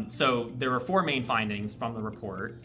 So there were four main findings from the report,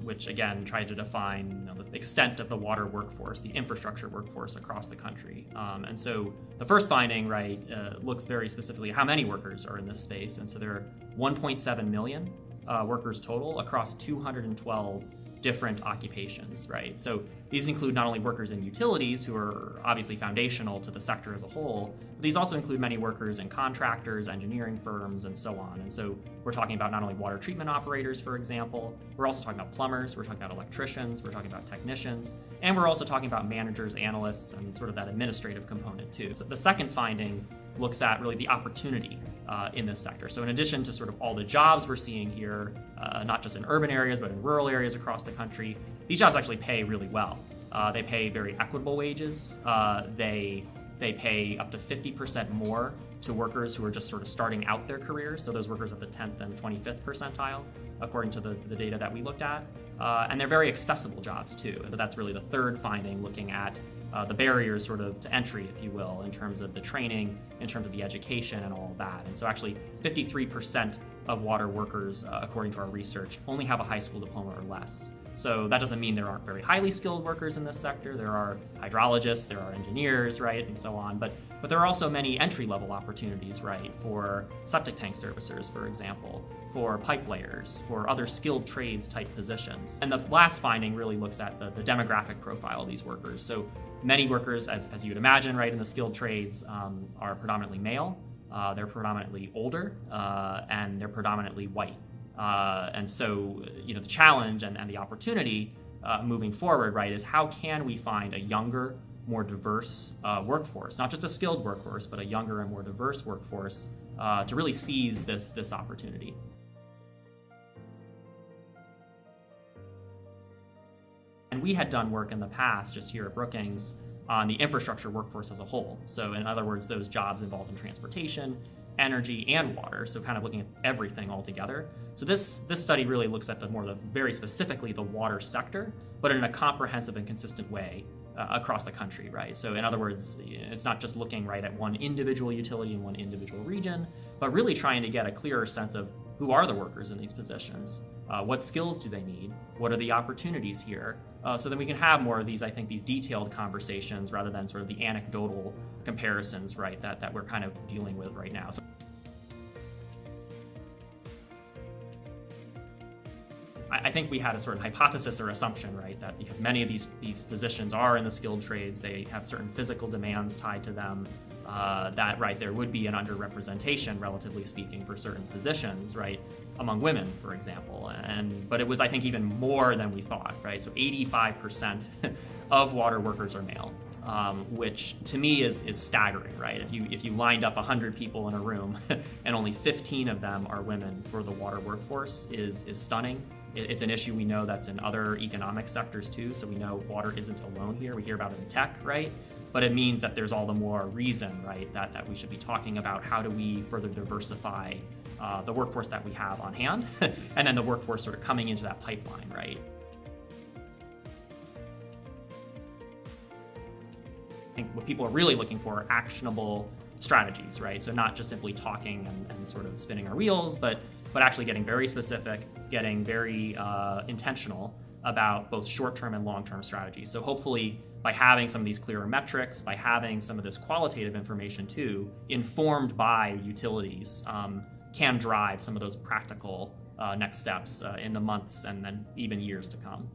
which again tried to define the extent of the water workforce, the infrastructure workforce across the country. And so the first finding, right, looks very specifically at how many workers are in this space. And so there are 1.7 million workers total across 212 different occupations, right? So these include not only workers in utilities, who are obviously foundational to the sector as a whole, but these also include many workers in contractors, engineering firms, and so on. And so we're talking about not only water treatment operators, for example, we're also talking about plumbers, we're talking about electricians, we're talking about technicians, and we're also talking about managers, analysts, and sort of that administrative component too. So the second finding looks at really the opportunity in this sector. So in addition to sort of all the jobs we're seeing here, not just in urban areas, but in rural areas across the country, these jobs actually pay really well. They pay very equitable wages. They pay up to 50% more to workers who are just sort of starting out their careers. So those workers at the 10th and 25th percentile, according to the data that we looked at. And they're very accessible jobs too. And that's really the third finding, looking at the barriers sort of to entry, if you will, in terms of the training, in terms of the education and all of that. And so actually 53% of water workers, according to our research, only have a high school diploma or less. So that doesn't mean there aren't very highly skilled workers in this sector. There are hydrologists, there are engineers, right, and so on. But there are also many entry-level opportunities, right, for septic tank servicers, for example, for pipe layers, for other skilled trades type positions. And the last finding really looks at the demographic profile of these workers. So many workers, as you would imagine, right, in the skilled trades are predominantly male, they're predominantly older, and they're predominantly white. And so, the challenge and the opportunity moving forward, right, is how can we find a younger, more diverse workforce, not just a skilled workforce, but a younger and more diverse workforce to really seize this opportunity. And we had done work in the past, just here at Brookings, on the infrastructure workforce as a whole. So in other words, those jobs involved in transportation, energy, and water, so kind of looking at everything all together. So this study really looks at very specifically the water sector, but in a comprehensive and consistent way across the country, right? So in other words, it's not just looking right at one individual utility in one individual region, but really trying to get a clearer sense of who are the workers in these positions, what skills do they need, what are the opportunities here, so then we can have more of these, I think, these detailed conversations rather than sort of the anecdotal comparisons, right, that we're kind of dealing with right now. So I think we had a sort of hypothesis or assumption, right, that because many of these positions are in the skilled trades, they have certain physical demands tied to them, that, right, there would be an underrepresentation, relatively speaking, for certain positions, right, among women, for example. But it was, I think, even more than we thought, right? So 85% of water workers are male, which to me is staggering, right? If you lined up 100 people in a room and only 15 of them are women for the water workforce is stunning. It's an issue we know that's in other economic sectors too, so we know water isn't alone here. We hear about it in tech, right? But it means that there's all the more reason, right, that we should be talking about how do we further diversify the workforce that we have on hand, and then the workforce sort of coming into that pipeline, right? I think what people are really looking for are actionable strategies, right? So not just simply talking and sort of spinning our wheels, but actually getting very specific, getting very intentional about both short-term and long-term strategies. So hopefully by having some of these clearer metrics, by having some of this qualitative information too, informed by utilities, can drive some of those practical next steps in the months and then even years to come.